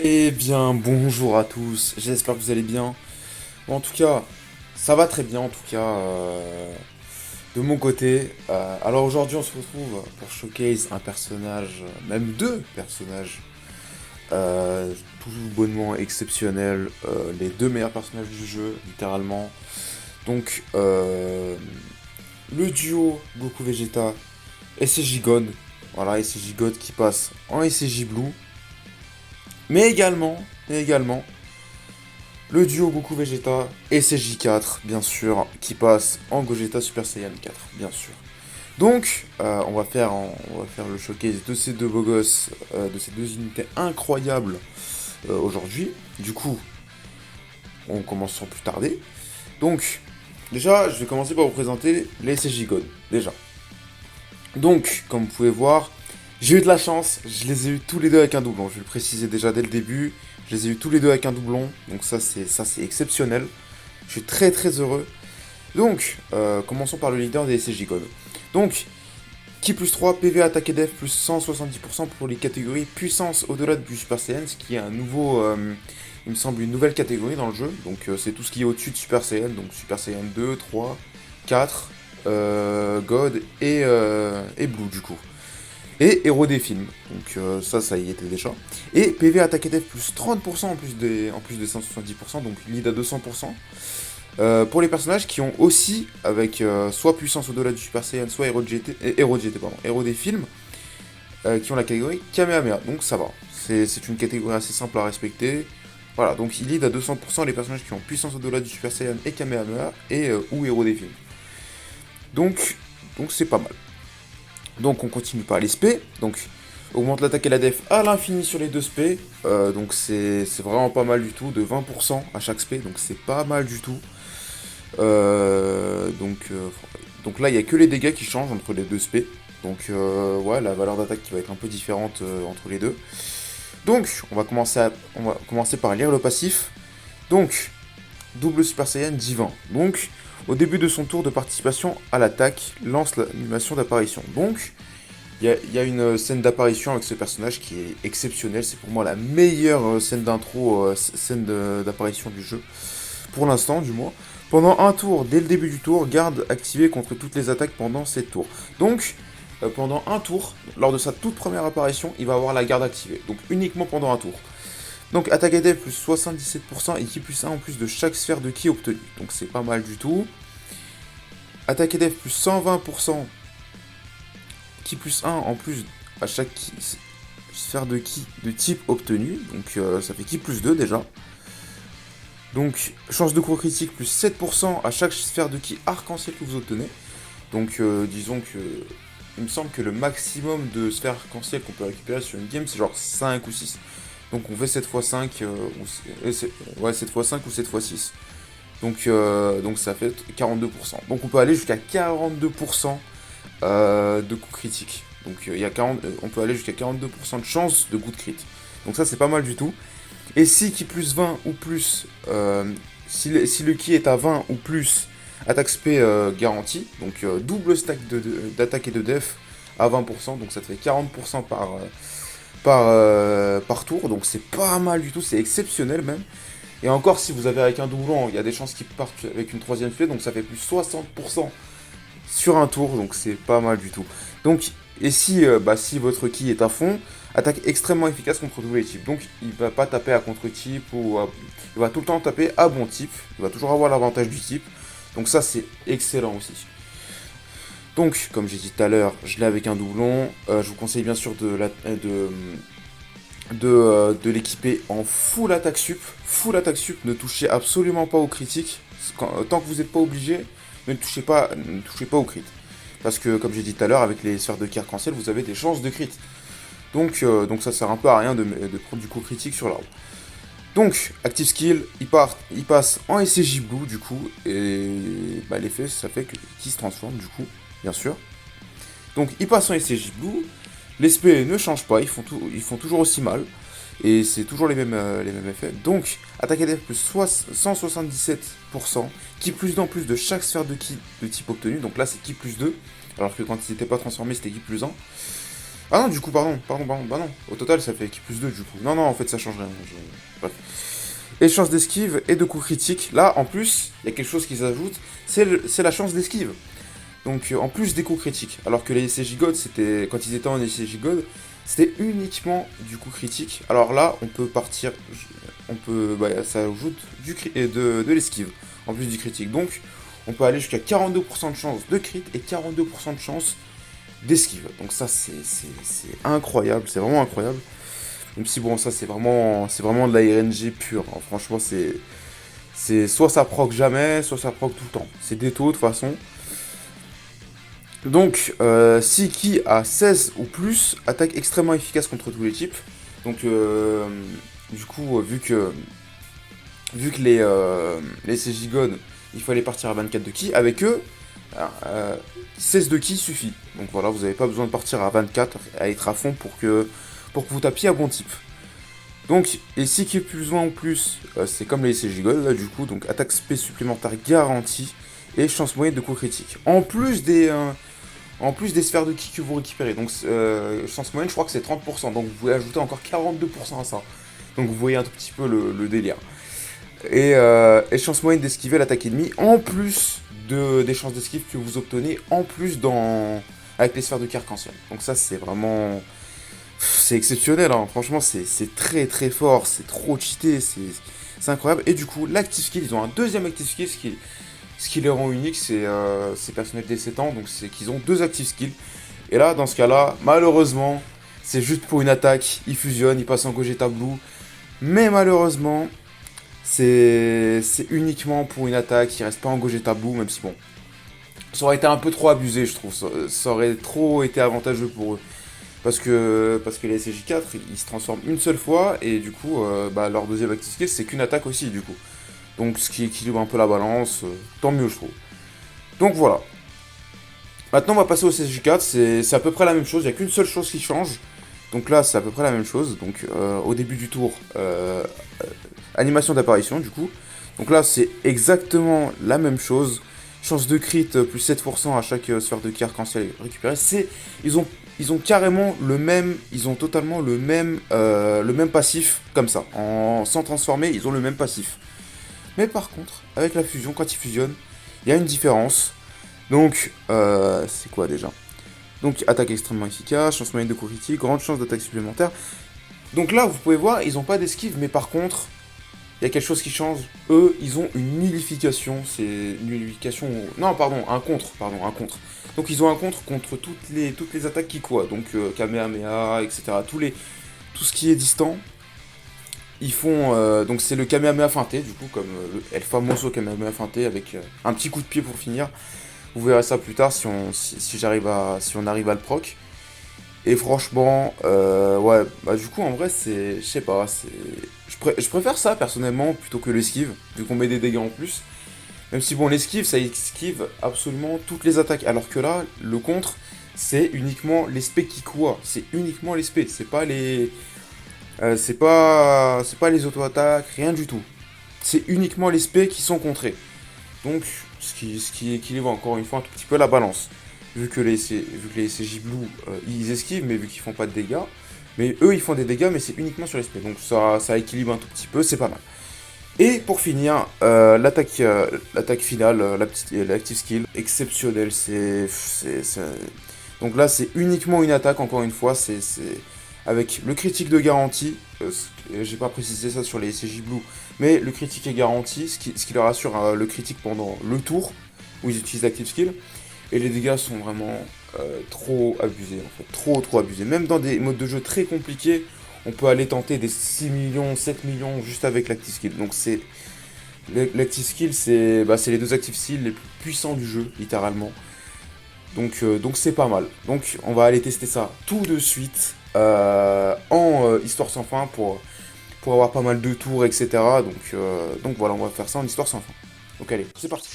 Eh bien, bonjour à tous, j'espère que vous allez bien. Bon, en tout cas, ça va très bien, en tout cas, de mon côté. Alors aujourd'hui, on se retrouve pour showcase un personnage, même deux personnages, euh, tout bonnement exceptionnels, les deux meilleurs personnages du jeu, littéralement. Donc, le duo Goku Vegeta, SCJ God, voilà, SCJ God qui passe en SCJ Blue, mais également, le duo Goku Vegeta et CJ4, bien sûr, qui passe en Gogeta Super Saiyan 4, bien sûr. Donc, on va faire le showcase de ces deux beaux gosses, de ces deux unités incroyables aujourd'hui. Du coup, on commence sans plus tarder. Donc, déjà, je vais commencer par vous présenter les CJ God, déjà. Donc, comme vous pouvez voir, j'ai eu de la chance, je les ai eu tous les deux avec un doublon. Je vais le préciser déjà dès le début. Je les ai eu tous les deux avec un doublon, donc ça c'est exceptionnel. Je suis très très heureux. Donc, commençons par le leader des SCJ God. Donc, Ki plus 3, PV attaque et def plus 170% pour les catégories puissance au-delà du Super Saiyan, ce qui est un nouveau, il me semble, une nouvelle catégorie dans le jeu. Donc, c'est tout ce qui est au-dessus de Super Saiyan, donc Super Saiyan 2, 3, 4, God et Blue du coup. Et héros des films, donc ça y était déjà. Et PV attaque et def plus 30% en plus des 170%, donc lead à 200%. Pour les personnages qui ont aussi, avec soit puissance au-delà du Super Saiyan, soit héros des films, qui ont la catégorie Kamehameha, donc ça va. C'est une catégorie assez simple à respecter. Voilà, donc il lead à 200% les personnages qui ont puissance au-delà du Super Saiyan et Kamehameha, et ou héros des films. Donc c'est pas mal. Donc on continue par les spé. Donc augmente l'attaque et la def à l'infini sur les deux spé. Donc c'est vraiment pas mal du tout, de 20% à chaque spé, donc c'est pas mal du tout. Euh, donc, euh, donc là il n'y a que les dégâts qui changent entre les deux spé. Donc ouais, la valeur d'attaque qui va être un peu différente entre les deux. Donc on va commencer par lire le passif. Donc double Super Saiyan divin. Donc au début de son tour de participation à l'attaque, lance l'animation d'apparition. Donc il y a une scène d'apparition avec ce personnage qui est exceptionnelle. C'est pour moi la meilleure scène d'intro, scène d'apparition du jeu. Pour l'instant, du moins. Pendant un tour, dès le début du tour, garde activée contre toutes les attaques pendant 7 tours. Donc, pendant un tour, lors de sa toute première apparition, il va avoir la garde activée. Donc, uniquement pendant un tour. Donc, attaque AD plus 77% et ki plus 1 en plus de chaque sphère de ki obtenue. Donc, c'est pas mal du tout. Attaque AD plus 120%, ki plus 1 en plus à chaque sphère de ki de type obtenu. Donc, ça fait ki plus 2 déjà. Donc, chance de coup critique plus 7% à chaque sphère de ki arc-en-ciel que vous obtenez. Donc, disons que. Il me semble que le maximum de sphères arc-en-ciel qu'on peut récupérer sur une game, c'est genre 5 ou 6. Donc, on fait 7 x 5, ouais, 7 x 5 ou 7 x 6. Donc, ça fait 42%. Donc, on peut aller jusqu'à 42% de coups critiques. Donc, on peut aller jusqu'à 42% de chance de coup de crit. Donc, ça, c'est pas mal du tout. Et si ki plus 20 ou plus, si le ki est à 20 ou plus, attaque spé garantie, donc double stack d'attaque et de def à 20%, donc ça te fait 40% par tour, donc c'est pas mal du tout, c'est exceptionnel même. Et encore, si vous avez avec un doublon, il y a des chances qu'il parte avec une troisième flèche, donc ça fait plus 60% sur un tour, donc c'est pas mal du tout. Donc, et si votre ki est à fond, attaque extrêmement efficace contre tous les types. Donc il va pas taper à contre-type ou il va tout le temps taper à bon type. Il va toujours avoir l'avantage du type. Donc ça c'est excellent aussi. Donc comme j'ai dit tout à l'heure, je l'ai avec un doublon. Je vous conseille bien sûr de l'équiper en full attaque sup. Full attaque sup, ne touchez absolument pas aux critiques. Tant que vous n'êtes pas obligé, ne touchez pas aux crit. Parce que comme j'ai dit tout à l'heure, avec les sphères de arc-en-ciel, vous avez des chances de crit. Donc ça sert un peu à rien de prendre du coup critique sur l'arbre. Donc, Active Skill, il passe en SCJ Blue du coup, et bah, l'effet ça fait qu'il se transforme du coup, bien sûr. Donc il passe en SCJ Blue, les SP ne changent pas, ils font toujours aussi mal, et c'est toujours les mêmes effets. Donc, attaque ADF plus 177%, ki plus 2 en plus de chaque sphère de ki de type obtenu, donc là c'est ki plus 2, alors que quand ils n'étaient pas transformés c'était ki plus 1. Ah non, du coup, pardon, bah non. Au total, ça fait plus 2 du coup. Non, non, en fait, ça change rien. Bref. Et chance d'esquive et de coup critique. Là, en plus, il y a quelque chose qui s'ajoute, c'est la chance d'esquive. Donc, en plus des coups critiques. Alors que les SCJ God, c'était, quand ils étaient en SCJ God, c'était uniquement du coup critique. Alors là, on peut partir, bah, ça ajoute de l'esquive, en plus du critique. Donc, on peut aller jusqu'à 42% de chance de crit et 42% de chance d'esquive. Donc ça, c'est incroyable, c'est vraiment incroyable. Même si bon, ça c'est vraiment de la RNG pure, hein. Franchement, c'est soit ça proc jamais, soit ça proc tout le temps. C'est des taux de toute façon. Donc, si qui a 16 ou plus, attaque extrêmement efficace contre tous les types. Donc, du coup, vu que les CJ God, il fallait partir à 24 de ki, avec eux, euh, 16 de ki suffit. Donc voilà, vous n'avez pas besoin de partir à 24, à être à fond pour que vous tapiez à bon type. Donc, et si qui est plus loin ou plus, c'est comme les CJ God, là du coup, donc attaque spé supplémentaire garantie et chance moyenne de coup critique. En plus des sphères de ki que vous récupérez. Donc, chance moyenne, je crois que c'est 30%. Donc, vous pouvez ajouter encore 42% à ça. Donc, vous voyez un tout petit peu le délire. Et chance moyenne d'esquiver l'attaque ennemie, en plus des chances d'esquive que vous obtenez, en plus avec les sphères de ki arc-en-ciel. Donc, ça, c'est vraiment. C'est exceptionnel, hein. Franchement, c'est très très fort. C'est trop cheaté. C'est incroyable. Et du coup, l'active skill, ils ont un deuxième active skill, ce qui les rend uniques, c'est personnel des 7 ans, donc c'est qu'ils ont 2 active skills. Et là, dans ce cas-là, malheureusement, c'est juste pour une attaque, ils fusionnent, ils passent en Gogeta Blue. Mais malheureusement, c'est uniquement pour une attaque, ils restent pas en Gogeta Blue, même si bon, ça aurait été un peu trop abusé, je trouve. Ça aurait trop été avantageux pour eux. Parce que les SJ4, ils se transforment une seule fois, et du coup, bah, leur deuxième active skill, c'est qu'une attaque aussi, du coup. Donc ce qui équilibre un peu la balance, tant mieux je trouve. Donc voilà. Maintenant on va passer au CSJ4, c'est à peu près la même chose, il n'y a qu'une seule chose qui change. Donc là c'est à peu près la même chose. Donc au début du tour, animation d'apparition du coup. Donc là c'est exactement la même chose. Chance de crit plus 7% à chaque sphère de ki arc-en-ciel récupérée. Ils ont carrément ils ont totalement le même passif comme ça. Sans transformer, ils ont le même passif. Mais par contre, avec la fusion, quand ils fusionnent, il y a une différence. Donc, c'est quoi déjà? Donc, attaque extrêmement efficace, chance moyenne de coup critique, grande chance d'attaque supplémentaire. Donc là, vous pouvez voir, ils n'ont pas d'esquive, mais par contre, il y a quelque chose qui change. Eux, ils ont une nullification. C'est une nullification. Non, pardon, un contre. Donc, ils ont un contre toutes les attaques qui quoi. Donc, Kamehameha, etc. Tout ce qui est distant. Ils font. Donc c'est le Kamehameha feinté, du coup, comme le El Famoso Kamehameha feinté, avec un petit coup de pied pour finir. Vous verrez ça plus tard si on arrive à le proc. Et franchement, ouais, bah du coup, en vrai, je sais pas, je préfère ça, personnellement, plutôt que l'esquive, vu qu'on met des dégâts en plus. Même si, bon, l'esquive, ça esquive absolument toutes les attaques, alors que là, le contre, c'est uniquement l'espé qui quoi. C'est uniquement l'espé, c'est pas les auto-attaques, rien du tout. C'est uniquement les spés qui sont contrés. Donc, ce qui équilibre encore une fois un tout petit peu la balance. Vu que les CJ Blue, ils esquivent, mais vu qu'ils font pas de dégâts. Mais eux, ils font des dégâts, mais c'est uniquement sur les spés. Donc ça équilibre un tout petit peu, c'est pas mal. Et pour finir, l'attaque finale, l'active skill, exceptionnelle. Donc là, c'est uniquement une attaque, encore une fois, avec le critique de garantie. J'ai pas précisé ça sur les CJ Blue, mais le critique est garanti, ce qui leur assure le critique pendant le tour où ils utilisent l'active skill. Et les dégâts sont vraiment trop abusés, en fait, trop abusés. Même dans des modes de jeu très compliqués, on peut aller tenter des 6 millions, 7 millions juste avec l'active skill. Donc l'active skill, c'est les 2 active skills les plus puissants du jeu, littéralement. Donc c'est pas mal. Donc on va aller tester ça tout de suite en histoire sans fin pour avoir pas mal de tours, etc. Donc voilà, on va faire ça en histoire sans fin. Donc allez, c'est parti.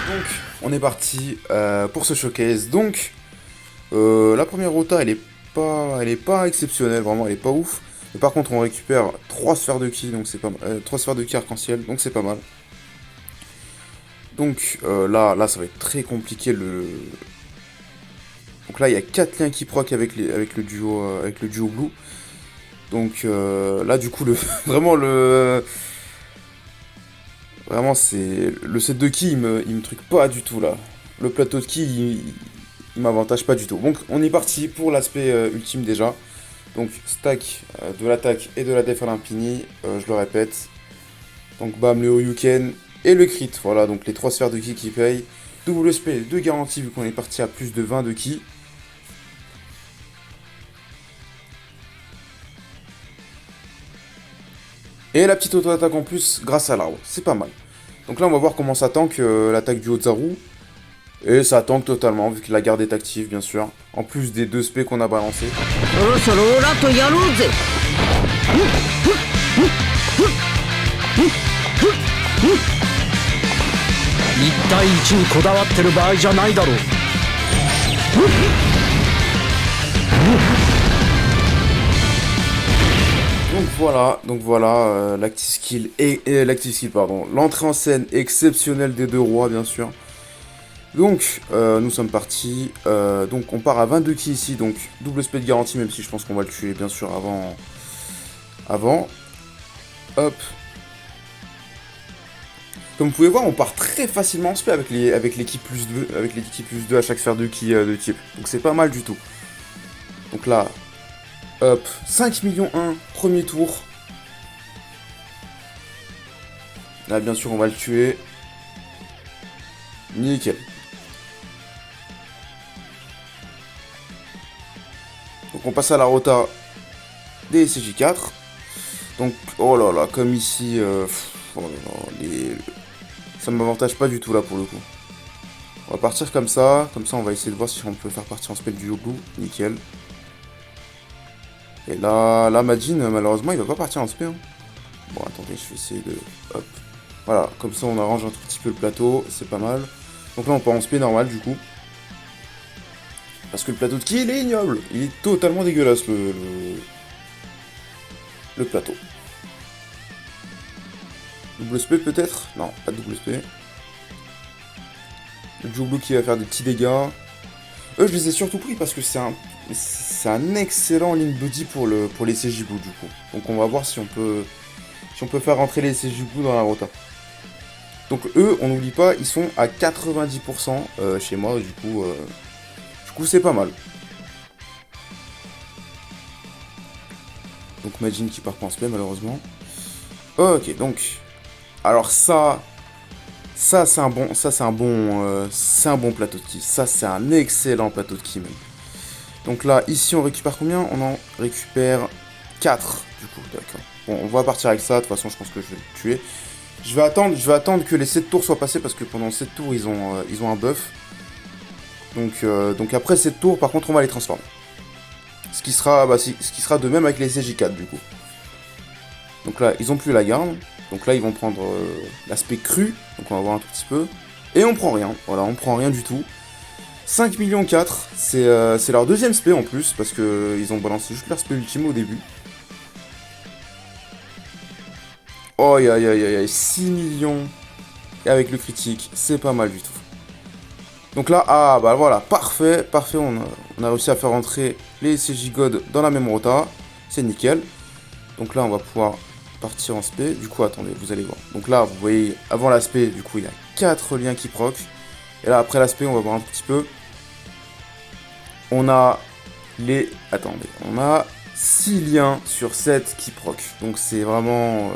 Donc on est parti pour ce showcase. Donc la première rota, elle est pas exceptionnelle, vraiment, elle est pas ouf. Et par contre, on récupère 3 sphères de ki, donc c'est pas mal. 3 sphères de ki arc-en-ciel, donc c'est pas mal. Donc là, ça va être très compliqué le... Donc là, il y a 4 liens qui proc avec le duo blue. Donc là, du coup, vraiment, c'est... Le set de ki, il me truc pas du tout, là. Le plateau de ki, il m'avantage pas du tout. Donc, on est parti pour l'aspect ultime, déjà. Donc, stack de l'attaque et de la def à l'infini, je le répète. Donc, bam, le Oyuken et le crit. Voilà, donc les 3 sphères de ki qui payent. Double spé de garantie, vu qu'on est parti à plus de 20 de ki. Et la petite auto-attaque en plus grâce à l'arbre, c'est pas mal. Donc là on va voir comment ça tank l'attaque du Ozaru. Et ça tank totalement vu que la garde est active bien sûr. En plus des 2 spé qu'on a balancés. 1対1にこだわってる場合じゃないだろう。Donc voilà, l'active skill l'active skill pardon, l'entrée en scène exceptionnelle des 2 rois bien sûr. Donc nous sommes partis, donc on part à 22 ki ici, donc double spé de garantie même si je pense qu'on va le tuer bien sûr avant. Hop. Comme vous pouvez voir, on part très facilement en spé avec l'équipe plus 2, avec l'équipe plus 2 à chaque sphère de ki de type. Donc c'est pas mal du tout. Donc là, hop, 5 millions 1, premier tour. Là, bien sûr, on va le tuer. Nickel. Donc on passe à la rota des CJ4. Donc, oh là là, comme ici, oh là là, ça m'avantage pas du tout là pour le coup. On va partir comme ça on va essayer de voir si on peut faire partir en spell du Yogu. Nickel. Et là, Majin, malheureusement, il va pas partir en spell. Hein. Bon, attendez, je vais essayer de... Hop. Voilà, comme ça on arrange un tout petit peu le plateau, c'est pas mal. Donc là on part en spé normal du coup. Parce que le plateau de ki il est ignoble. Il est totalement dégueulasse le plateau. Double spé peut-être? Non, pas de double spé. Le Joe Blue qui va faire des petits dégâts. Eux je les ai surtout pris parce que c'est un excellent link buddy pour les CJ Blue du coup. Donc on va voir si on peut faire rentrer les CJ Blue dans la rota. Donc eux, on n'oublie pas, ils sont à 90% chez moi, du coup c'est pas mal. Donc Majin qui part pas en spé malheureusement. Ok, donc alors ça c'est un bon plateau de ki. Ça c'est un excellent plateau de ki même. Donc là, ici on récupère combien? On en récupère 4 du coup, d'accord. Bon, on va partir avec ça, de toute façon je pense que je vais le tuer. Je vais attendre que les 7 tours soient passés parce que pendant 7 tours ils ont un buff. Donc après 7 tours par contre on va les transformer. Ce qui sera de même avec les CJ4 du coup. Donc là ils ont plus la garde. Donc là ils vont prendre l'aspect cru. Donc on va voir un tout petit peu. Et on prend rien. Voilà, on prend rien du tout. 5 millions 4. C'est leur deuxième spé en plus. Parce que ils ont balancé juste leur spé ultime au début. Oh, aïe aïe aïe aïe, 6 millions. Et avec le critique, c'est pas mal du tout. Donc là, ah bah voilà, parfait, on a réussi à faire rentrer les CJ God dans la même rota. C'est nickel. Donc là, on va pouvoir partir en spé. Du coup, attendez, vous allez voir. Donc là, vous voyez, avant l'aspect, du coup, il y a 4 liens qui proc. Et là, après l'aspect, on va voir un petit peu. On a les... Attendez, on a 6 liens sur 7 qui proc. Donc c'est vraiment...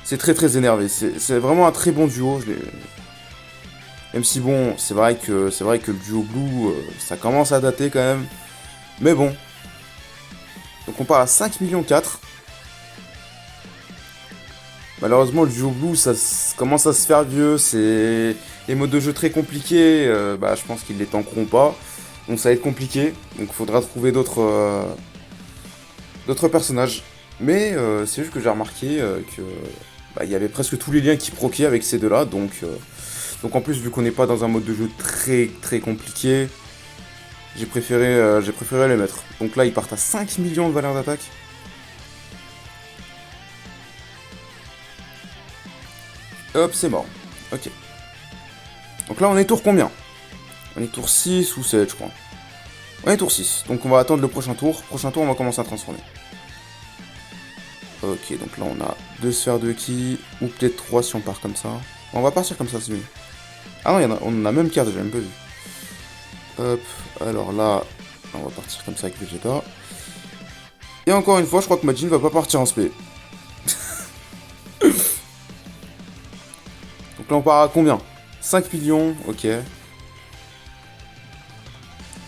C'est très très énervé, c'est vraiment un très bon duo. Même si bon, c'est vrai que le duo blue, ça commence à dater quand même. Mais bon. Donc on part à 5 millions 4. Malheureusement le duo blue, ça commence à se faire vieux. C'est les modes de jeu très compliqués. Bah je pense qu'ils les tankeront pas. Donc ça va être compliqué. Donc il faudra trouver d'autres personnages. Mais c'est juste que j'ai remarqué que... il y avait presque tous les liens qui proquaient avec ces deux-là, donc en plus, vu qu'on n'est pas dans un mode de jeu très très compliqué, j'ai préféré les mettre. Donc là, ils partent à 5 millions de valeur d'attaque. Hop, c'est mort. Ok. Donc là, on est tour combien? On est tour 6 ou 7, je crois. On est tour 6. Donc on va attendre le prochain tour. Prochain tour, on va commencer à transformer. Ok, donc là, on a 2 sphères de ki. Ou peut-être 3 si on part comme ça. On va partir comme ça, c'est mieux. Ah non, on en a même 4, j'ai même pas vu. Hop, alors là, on va partir comme ça avec Vegeta. Et encore une fois, je crois que Majin va pas partir en spé. Donc là, on part à combien? 5 millions, ok.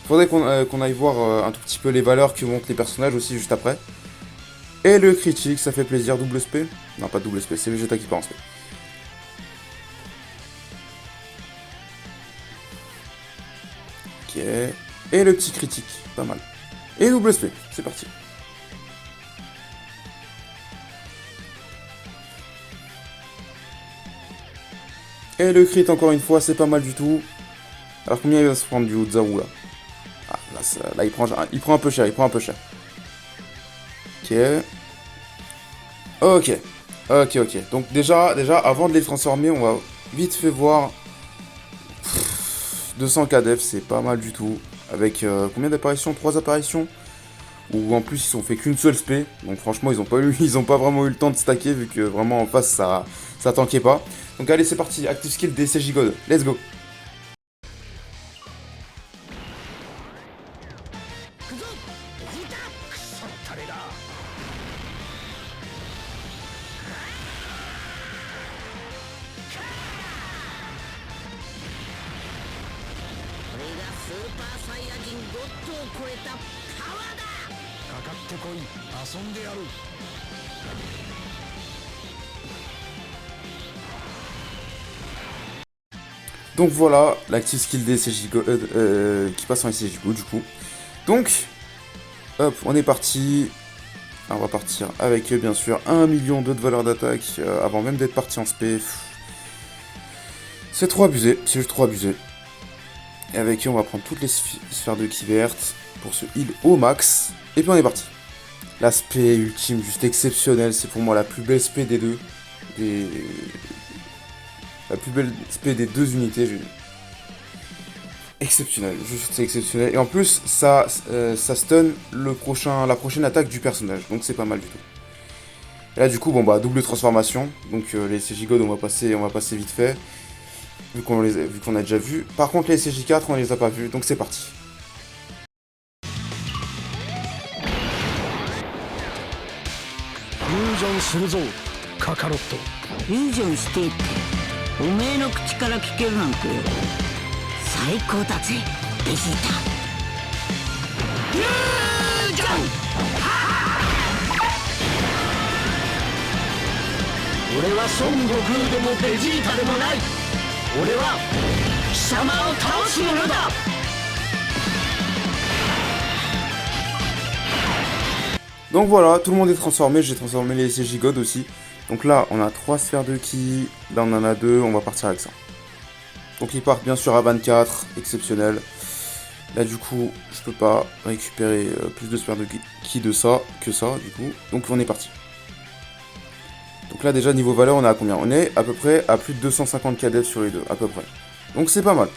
Faudrait qu'on aille voir un tout petit peu les valeurs que montrent les personnages aussi juste après. Et le critique, ça fait plaisir, double SP. Non, pas double SP, c'est Vegeta qui part en SP. Ok. Et le petit critique, pas mal. Et double SP, c'est parti. Et le crit encore une fois, c'est pas mal du tout. Alors combien il va se prendre du Haut-Zaru là? Ah, là il prend un peu cher, Ok. Ok. Donc déjà, avant de les transformer, on va vite fait voir. 200 KDF, c'est pas mal du tout. Avec combien d'apparitions? 3 apparitions. Ou en plus ils ont fait qu'une seule spé. Donc franchement ils ont pas vraiment eu le temps de stacker vu que vraiment en face ça tankait pas. Donc allez c'est parti, active skill des CJ God. Let's go. Donc voilà, l'active skill des CJ Go, qui passe en CJ Go du coup. Donc, hop, on est parti. Alors, on va partir avec bien sûr 1 million de valeur d'attaque avant même d'être parti en spé. C'est trop abusé, c'est juste trop abusé. Et avec eux, on va prendre toutes les sphères de ki vertes pour se heal au max. Et puis on est parti. L'aspect ultime, juste exceptionnel. C'est pour moi la plus belle spé des deux. La plus belle spé des deux unités. Exceptionnel, juste c'est exceptionnel. Et en plus, ça stun la prochaine attaque du personnage. Donc c'est pas mal du tout. Et là du coup, bon bah double transformation. Donc les CJ God on va passer vite fait. Vu qu'on a déjà vu. Par contre les CJ4 on les a pas vus. Donc c'est parti. ジョンするぞカカロット。フュージョンしてっておめえの口から聞けるなんて最高だぜベジータ。フュージョン。俺は孫悟空でもベジータでもない。俺は貴様を倒す者だ。Donc voilà, tout le monde est transformé, j'ai transformé les CJ God aussi. Donc là, on a 3 sphères de ki, là on en a 2, on va partir avec ça. Donc ils partent bien sûr à 24, exceptionnel. Là du coup, je peux pas récupérer plus de sphères de ki que ça, du coup. Donc on est parti. Donc là déjà, niveau valeur, on est à combien? On est à peu près à plus de 250 KDF sur les deux, à peu près. Donc c'est pas mal.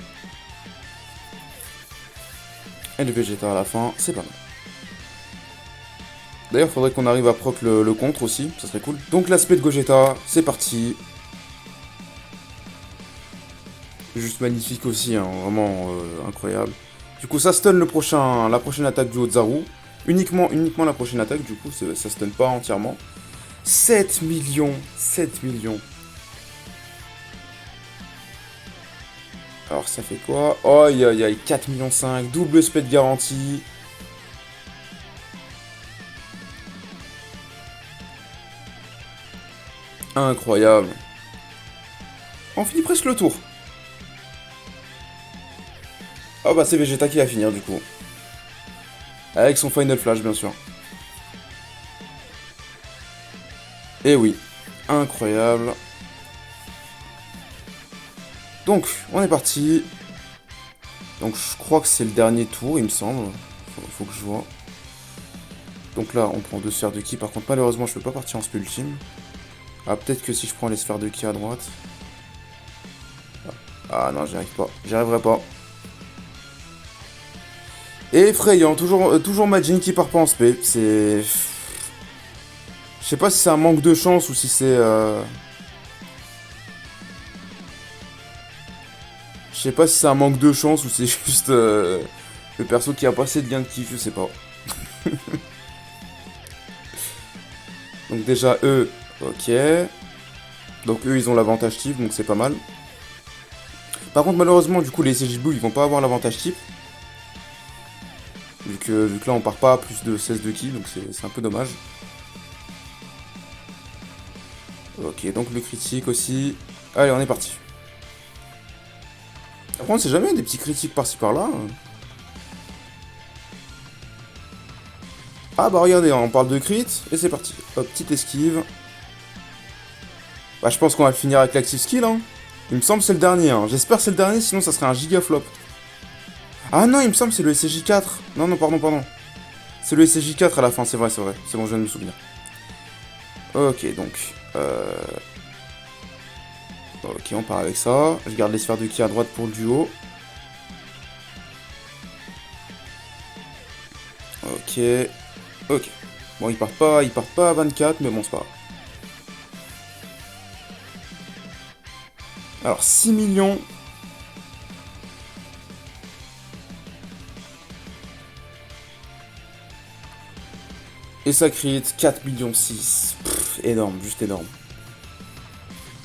Et le Vegeta à la fin, c'est pas mal. D'ailleurs, il faudrait qu'on arrive à proc le contre aussi, ça serait cool. Donc l'aspect de Gogeta, c'est parti. Juste magnifique aussi, hein, vraiment incroyable. Du coup, ça stun la prochaine attaque du Haut-Zaru. Uniquement la prochaine attaque, du coup, ça stun pas entièrement. 7 millions. Alors ça fait quoi? Oh, aïe, 4,5 millions, double spé de garantie. Incroyable. On finit presque le tour. Oh bah c'est Vegeta qui va finir du coup. Avec son Final Flash bien sûr. Et oui, incroyable. Donc, on est parti. Donc je crois que c'est le dernier tour, il me semble. Faut que je vois. Donc là, on prend 2 sphères de ki. Par contre, malheureusement, je peux pas partir en spé ultime. Ah, peut-être que si je prends les sphères de ki à droite. Ah non, j'y arrive pas. J'y arriverai pas. Et effrayant, toujours Majin qui part pas en spé. C'est... Je sais pas si c'est un manque de chance ou si c'est... Je sais pas si c'est un manque de chance ou c'est juste le perso qui a pas assez de gain de kiff, je sais pas. Donc déjà eux, ok. Donc eux ils ont l'avantage type, donc c'est pas mal. Par contre malheureusement du coup les CJ Blue ils vont pas avoir l'avantage type. Vu que là on part pas à plus de 16 de ki, donc c'est un peu dommage. Ok, donc le critique aussi. Allez, on est parti. Après on sait jamais, des petits critiques par-ci par-là. Ah bah regardez, on parle de crit, et c'est parti. Hop, petite esquive. Bah je pense qu'on va le finir avec l'active skill, hein. Il me semble que c'est le dernier, hein. J'espère que c'est le dernier, sinon ça serait un giga flop. Ah non, il me semble que c'est le SCJ4. Non, non, pardon. C'est le SCJ4 à la fin, c'est vrai. C'est bon, je viens de me souvenir. Ok, donc... Ok, on part avec ça. Je garde les sphères de ki à droite pour le duo. Ok. Ok. Bon, ils partent pas à 24, mais bon, c'est pas grave. Alors, 6 millions. Et ça crit 4 millions 6. Pff, énorme, juste énorme.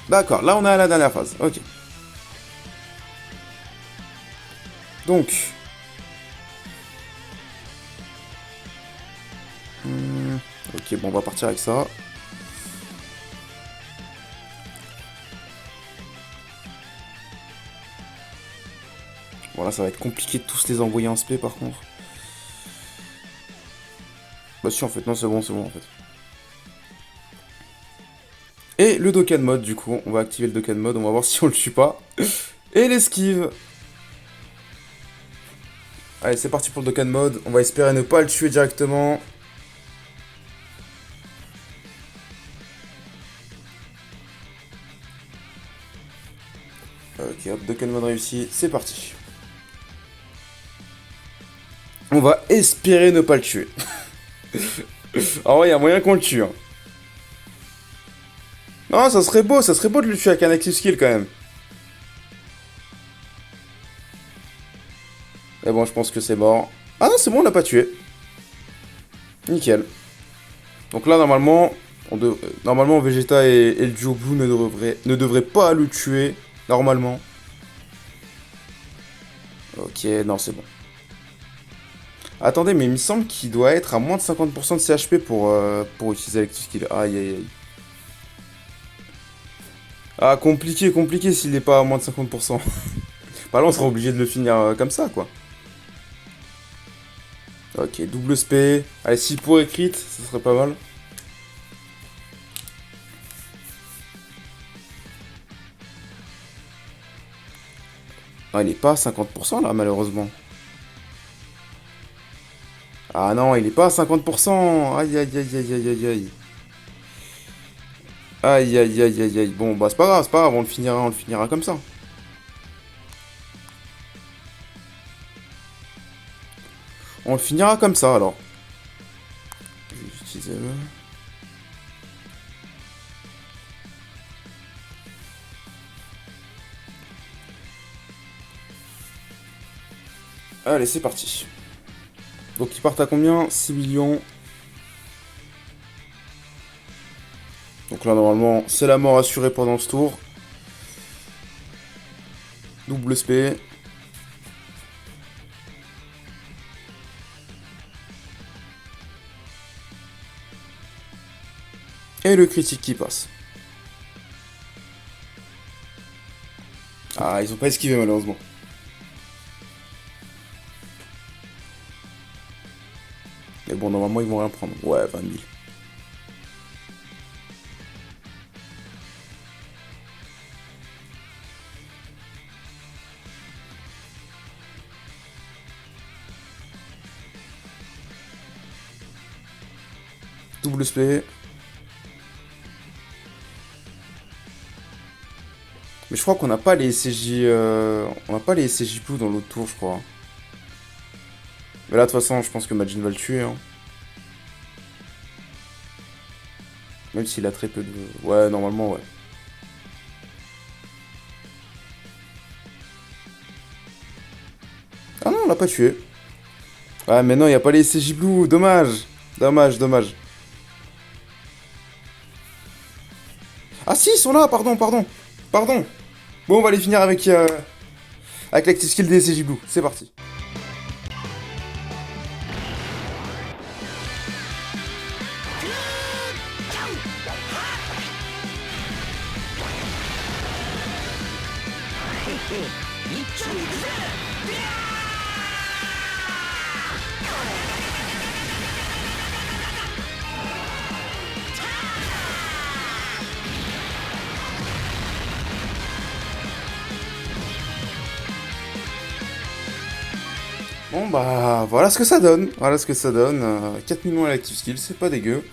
D'accord, là on est à la dernière phase. Ok. Donc. Ok, bon, on va partir avec ça. Bon, là ça va être compliqué de tous les envoyer en spé par contre. Bah si en fait, non c'est bon en fait. Et le Dokkan mode du coup, on va activer le Dokkan mode, on va voir si on le tue pas. Et l'esquive. Allez c'est parti pour le Dokkan mode, on va espérer ne pas le tuer directement. Ok hop, Dokkan mode réussi, c'est parti. On va espérer ne pas le tuer. Ah ouais, il y a moyen qu'on le tue. Hein. Non, ça serait beau de le tuer avec un active skill quand même. Mais bon, je pense que c'est mort. Ah non, c'est bon, on l'a pas tué. Nickel. Donc là, normalement, normalement Vegeta et le duo Blue ne devraient pas le tuer. Normalement. Ok, non, c'est bon. Attendez, mais il me semble qu'il doit être à moins de 50% de CHP pour utiliser l'active skill. Aïe, aïe, aïe. Ah, compliqué s'il n'est pas à moins de 50%. Bah là, on sera obligé de le finir comme ça, quoi. Ok, double spé. Allez, s'il pourrait crit, ça serait pas mal. Ah, il est pas à 50% là, malheureusement. Ah non, il est pas à 50%. Aïe, aïe, aïe, aïe, aïe, aïe, aïe. Aïe, aïe, aïe, aïe, aïe. Bon, bah c'est pas grave, on le finira comme ça. On le finira comme ça, alors. Je vais utiliser le... Allez, c'est parti. Donc ils partent à combien? 6 millions. Donc là, normalement, c'est la mort assurée pendant ce tour. Double SP. Et le critique qui passe. Ah, ils ont pas esquivé malheureusement. Mais bon, normalement, ils vont rien prendre. Ouais, 20 000. Double SP. Mais crois qu'on n'a pas les SCJ... on n'a pas les SCJ Blue dans l'autre tour, je crois. Mais là, de toute façon, je pense que Majin va le tuer. Hein. Même s'il a très peu de... Ouais, normalement, ouais. Ah non, on l'a pas tué. Ah, mais non, il n'y a pas les SCJ Blue. Dommage. Dommage, dommage. Ah si, ils sont là, pardon. Bon, on va les finir avec l'active skill des SCJ Blue. C'est parti. Bon bah voilà ce que ça donne. 4 millions à l'active skill, c'est pas dégueu.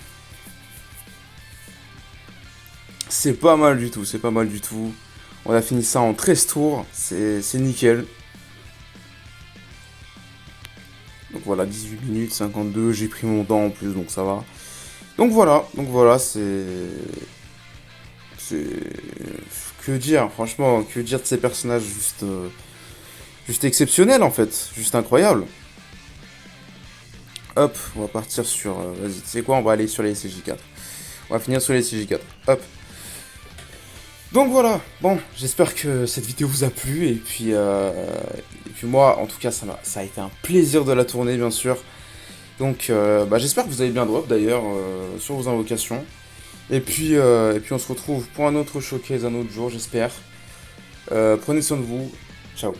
C'est pas mal du tout, On a fini ça en 13 tours, c'est nickel. Donc voilà, 18 minutes 52, j'ai pris mon temps en plus, donc ça va. Donc voilà, c'est... Que dire, franchement, que dire de ces personnages juste exceptionnels en fait, juste incroyable. Hop, on va partir sur... vas-y, tu sais quoi, on va aller sur les SCJ4. On va finir sur les SCJ4, hop. Donc voilà, bon, j'espère que cette vidéo vous a plu, et puis moi, en tout cas, ça a été un plaisir de la tourner, bien sûr. Donc, j'espère que vous avez bien drop, d'ailleurs, sur vos invocations. Et puis on se retrouve pour un autre showcase un autre jour, j'espère. Prenez soin de vous, ciao.